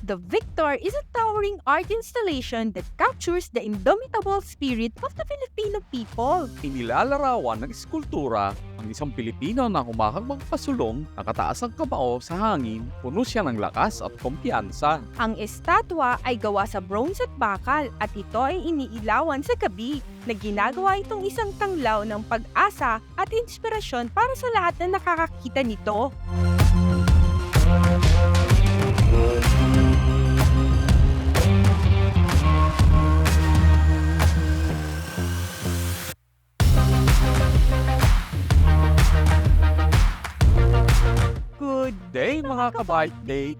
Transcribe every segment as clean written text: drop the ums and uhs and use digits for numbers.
The Victor is a towering art installation that captures the indomitable spirit of the Filipino people. Inilalarawan ng eskultura ang isang Pilipino na humahakbang pasulong, nakataas ang kamao sa hangin, puno siya ng lakas at kumpiyansa. Ang estatwa ay gawa sa bronze at bakal at ito ay iniilawan sa gabi na ginagawa itong isang tanglaw ng pag-asa at inspirasyon para sa lahat na nakakakita nito. Good Day mga ka-bike day!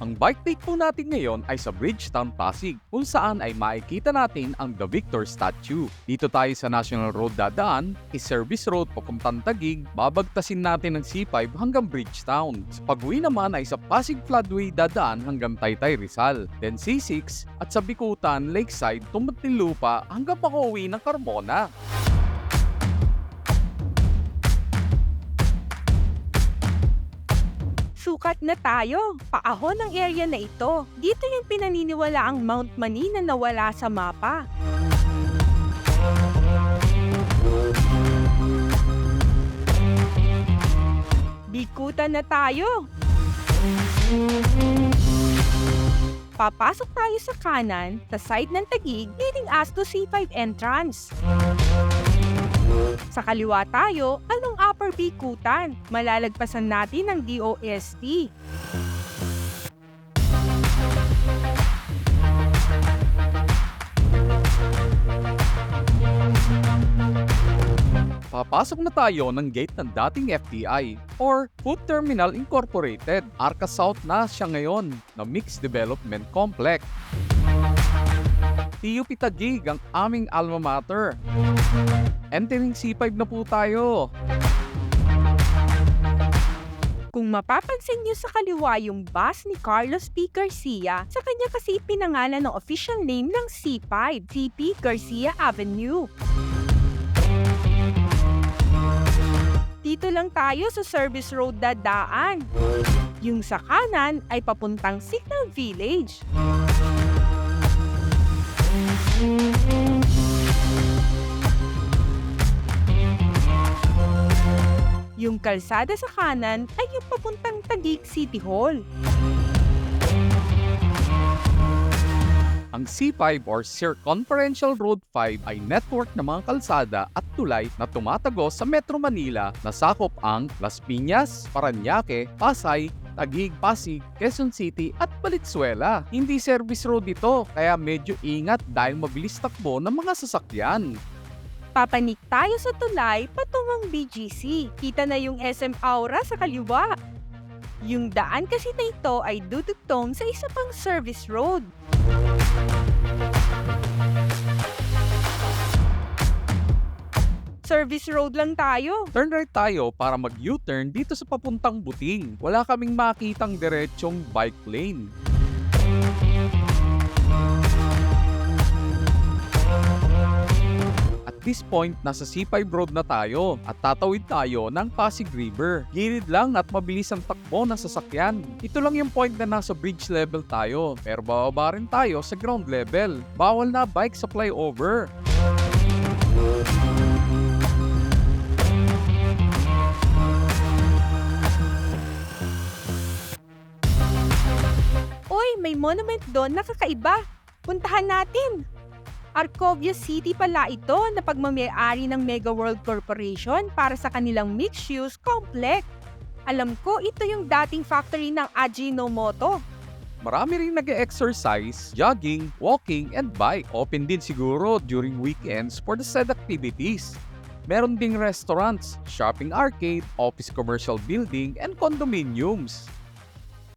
Ang bike date po natin ngayon ay sa Bridgetown, Pasig, kung saan ay makikita natin ang The Victor statue. Dito tayo sa National Road dadaan, Service Road papuntang Taguig, babagtasin natin ng C5 hanggang Bridgetown. Sa pag-uwi naman ay sa Pasig Floodway dadaan hanggang Taytay Rizal, then C6 at sa Bikutan, Lakeside, Muntinlupa hanggang makauwi ng Carmona. Sukat na tayo! Paahon ang area na ito. Dito yung pinaniniwala ang Mount Mani na nawala sa mapa. Bikutan na tayo! Papasok tayo sa kanan, sa side ng Taguig, leading us to C5 entrance. Sa kaliwa tayo, along Upper Bikutan. Malalagpasan natin ang DOST. Papasok na tayo ng gate ng dating FTI or Food Terminal Incorporated. Arca South na siya ngayon na Mixed Development Complex. TUP Taguig ang aming alma mater. Entering C5 na po tayo. Kung mapapansin niyo sa kaliwa yung bus ni Carlos P. Garcia, sa kanya kasi pinangalan ng official name ng C5, CP Garcia Avenue. Dito lang tayo sa Service Road dadaan. Yung sa kanan ay papuntang Signal Village. Yung kalsada sa kanan ay yung papuntang Taguig City Hall. Ang C5 or Circumferential Road 5 ay network ng mga kalsada at tulay na tumatagos sa Metro Manila na sakop ang Las Piñas, Parañaque, Pasay, Taguig, Pasig, Quezon City at Valenzuela. Hindi service road ito kaya medyo ingat dahil mabilis takbo ng mga sasakyan. Papanik tayo sa tulay patungong BGC. Kita na yung SM Aura sa kaliwa. Yung daan kasi na ito ay dudugtong sa isa pang service road. Service road lang tayo. Turn right tayo para mag-U-turn dito sa papuntang Buting. Wala kaming makitang diretsong bike lane. At this point, nasa C5 road na tayo at tatawid tayo ng Pasig River. Gilid lang at mabilis ang takbo ng sasakyan. Ito lang yung point na nasa bridge level tayo, pero bababa rin tayo sa ground level. Bawal na bike sa flyover. Uy, may monument doon na kakaiba. Puntahan natin. Arcovia City pala ito na pagmamayari ng Mega World Corporation para sa kanilang mixed-use complex. Alam ko ito yung dating factory ng Ajinomoto. Marami rin nag-exercise, jogging, walking, and bike. Open din siguro during weekends for the said activities. Meron ding restaurants, shopping arcade, office commercial building, and condominiums.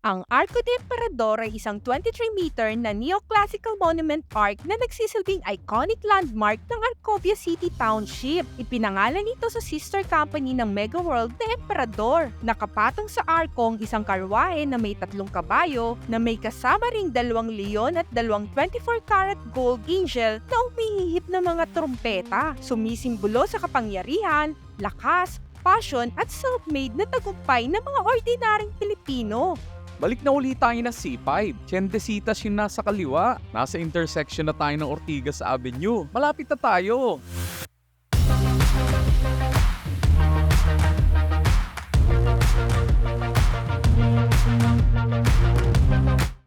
Ang Arco de Emperador ay isang 23-meter na neoclassical monument park na nagsisilbing iconic landmark ng Arcovia City Township. Ipinangalan ito sa sister company ng Mega World na Emperador. Nakapatong sa arkong isang karwahe na may 3 kabayo na may kasama ring 2 leon at 2 24-karat gold angel na umihihip ng mga trumpeta. Sumisimbolo sa kapangyarihan, lakas, passion at self-made na tagumpay ng mga ordinaryong Pilipino. Balik na ulit tayo na C5. Tiendesitas yung nasa kaliwa. Nasa intersection na tayo ng Ortigas Avenue. Malapit na tayo.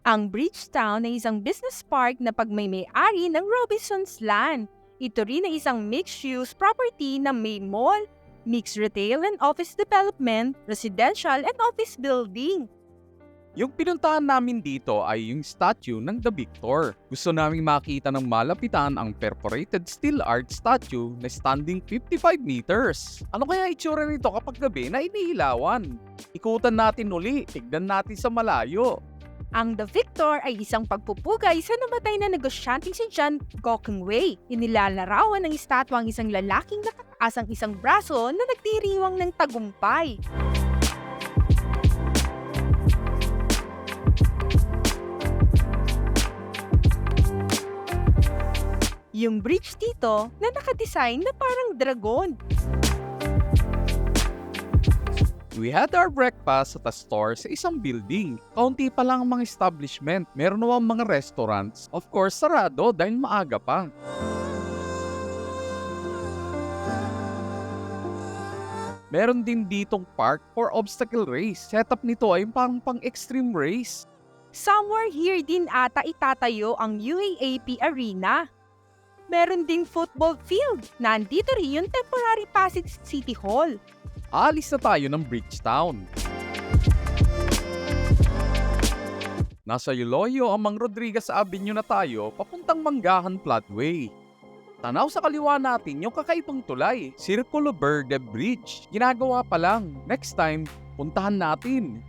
Ang Bridgetown ay isang business park na pagmay-ari ng Robinsons Land. Ito rin ay isang mixed-use property na may mall, mixed retail and office development, residential and office building. Yung pinuntahan namin dito ay yung statue ng The Victor. Gusto naming makita ng malapitan ang perforated steel art statue na standing 55 meters. Ano kaya itsura nito kapag gabi na iniilawan? Ikutan natin uli, tignan natin sa malayo. Ang The Victor ay isang pagpupugay sa namatay na negosyanteng si John Gokongwei. Inilalarawan ng estatwa ang isang lalaking nakataas ang isang braso na nagdiriwang ng tagumpay. Yung bridge dito na nakadesign na parang dragon. We had our breakfast at a store sa isang building. Kaunti pa lang ang mga establishment. Meron namang mga restaurants. Of course, sarado dahil maaga pa. Meron din ditong park for obstacle race. Setup nito ay parang pang-extreme race. Somewhere here din ata itatayo ang UAAP Arena. Meron ding football field. Nandito rin yung temporary Pasig City Hall. Alis na tayo ng Bridgetown. Nasa Iloilo, Amang Rodriguez Avenue na tayo, papuntang Manggahan Floodway. Tanaw sa kaliwa natin yung kakaibang tulay, Circulo Verde Bridge. Ginagawa pa lang. Next time, puntahan natin.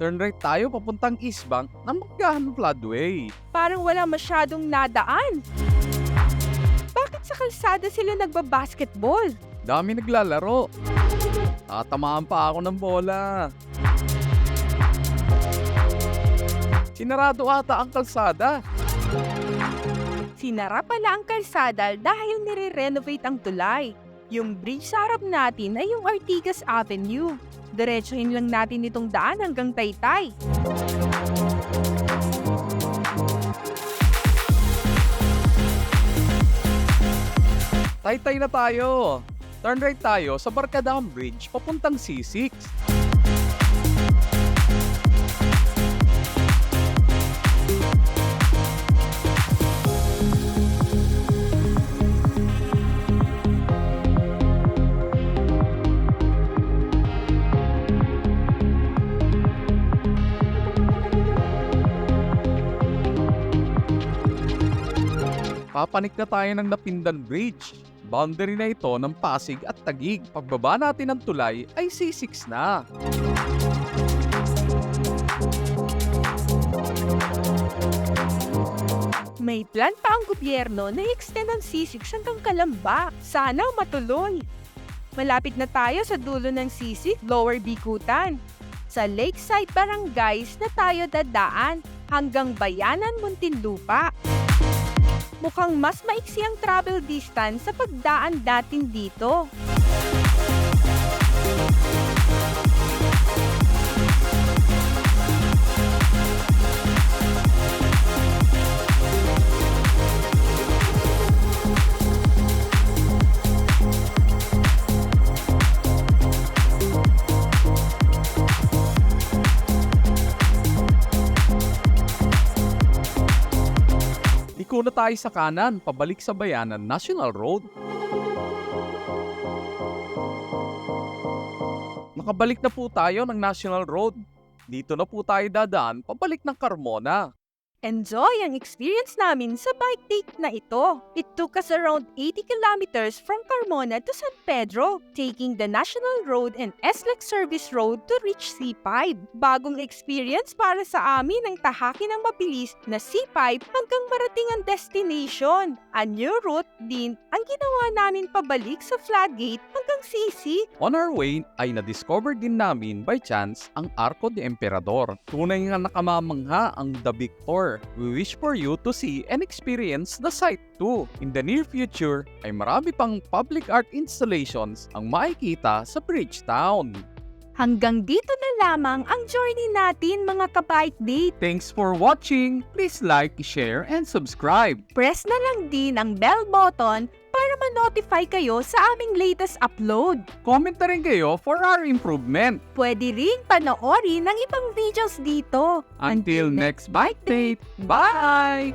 Turn right tayo papuntang East Bank ng Manggahan Floodway. Parang wala masyadong nadaan. Bakit sa kalsada sila nagbabasketball? Dami naglalaro. Tatamaan pa ako ng bola. Sinarado ata ang kalsada. Sinara pala ang kalsada dahil nire-renovate ang tulay. Yung bridge sa harap natin ay yung Ortigas Avenue. Diretsuhin lang natin itong daan hanggang Taytay. Taytay na tayo. Turn right tayo sa Barkadang Bridge papuntang C6. Papanik na tayo ng Napindan Bridge. Boundary na ito ng Pasig at Taguig. Pagbaba natin ng tulay ay C6 na. May plan pa ang gobyerno na i-extend ang C6 hanggang Calamba. Sana matuloy. Malapit na tayo sa dulo ng C6, Lower Bikutan. Sa Lakeside Barangays na tayo dadaan hanggang Bayanan, Muntinlupa. Mukhang mas maiksi ang travel distance sa pagdaan natin dito. Liko na tayo sa kanan, pabalik sa Bayanan National Road. Nakabalik na po tayo ng National Road. Dito na po tayo dadaan, pabalik ng Carmona. Enjoy ang experience namin sa bike date na ito. It took us around 80 kilometers from Carmona to San Pedro, taking the National Road and SLEX Service Road to reach C5. Bagong experience para sa amin ang tahakin ng mabilis na C5 hanggang marating ang destination. A new route din ang ginawa namin pabalik sa Floodgate hanggang CC. On our way ay na-discover din namin by chance ang Arco de Emperador. Tunay nga nakamamangha ang The Victor. We wish for you to see and experience the site too. In the near future ay marami pang public art installations ang makikita sa Bridgetown. Hanggang dito na lamang ang journey natin mga ka-Bike Date. Thanks for watching! Please like, share, and subscribe! Press na lang din ang bell button para ma-notify kayo sa aming latest upload. Comment na rin kayo for our improvement. Pwede ring panoorin ang ibang videos dito. Until next Bike Date, bye!